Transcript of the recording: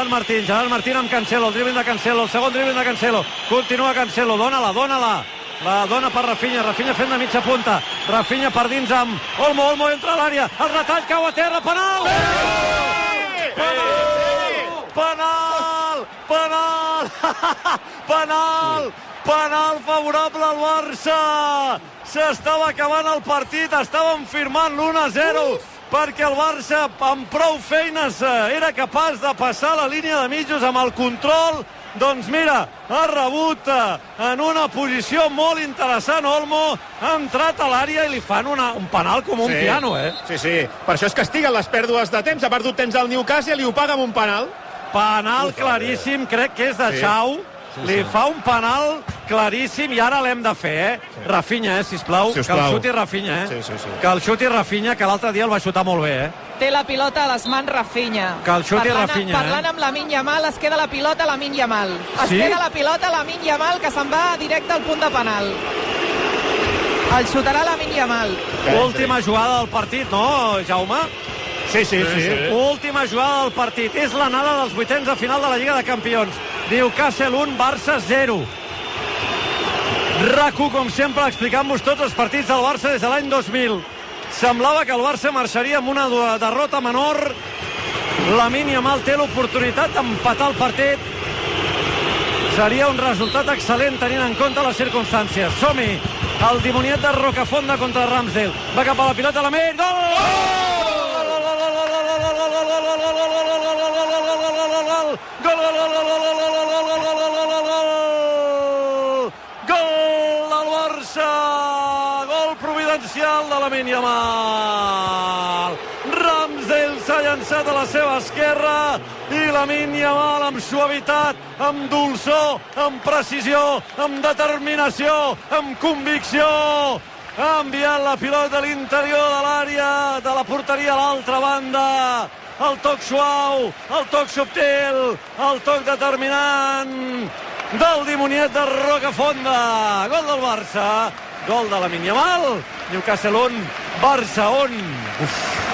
Gerard Martín amb Cancelo, el dribbling de Cancelo, el segon dribbling de Cancelo, continua Cancelo, dóna-la, la dona per Rafinha fent de mitja punta, Rafinha per dins amb Olmo entra a l'àrea, el retall cau a terra, penal! Penal favorable al Barça! S'estava acabant el partit, estaven firmant l'1-0 perquè el Barça amb prou feines era capaç de passar la línia de mitjos amb el control. Doncs mira, ha rebut en una posició molt interessant Olmo, ha entrat a l'àrea i li fan un penal com un piano, Sí, per això es castiguen les pèrdues de temps, ha perdut temps al Newcastle i ho paga amb un penal. Penal claríssim, crec que és de Xau. Li fa un penal claríssim i ara l'hem de fer, Rafinha, sisplau. Que el xuti Rafinha, Que el xuti Rafinha, que l'altre dia el va xutar molt bé, Té la pilota a les mans Rafinha. Que el xuti Rafinha, Parlant amb Lamine Yamal, es queda la pilota a Lamine Yamal. Queda la pilota a Lamine Yamal, que se'n va directe al punt de penal. El xutarà Lamine Yamal. Última jugada del partit, no, Jaume? Sí. Última jugada del partit. És l'anada dels vuitens de final de la Lliga de Campions. Newcastle 1, Barça 0. RAC1, com sempre, explicant-vos tots els partits del Barça des de l'any 2000. Semblava que el Barça marxaria amb una derrota menor. Lamine Yamal té l'oportunitat d'empatar el partit. Seria un resultat excel·lent tenint en compte les circumstàncies. Som-hi! El dimoniet de Rocafonda contra Ramsdale. Va cap a la pilota Lamine. Gol! Providencial de Lamine Yamal. Ramsdale s'ha llançat a la seva esquerra i Lamine Yamal amb suavitat, amb dolçor, amb precisió, amb determinació, amb convicció ha enviat la pilota a l'interior de l'àrea de la porteria a l'altra banda. El toc suau, el toc subtil, el toc determinant del dimoniet de Rocafonda. Gol del Barça. Gol de Lamine Yamal. Newcastle 1, Barça 1.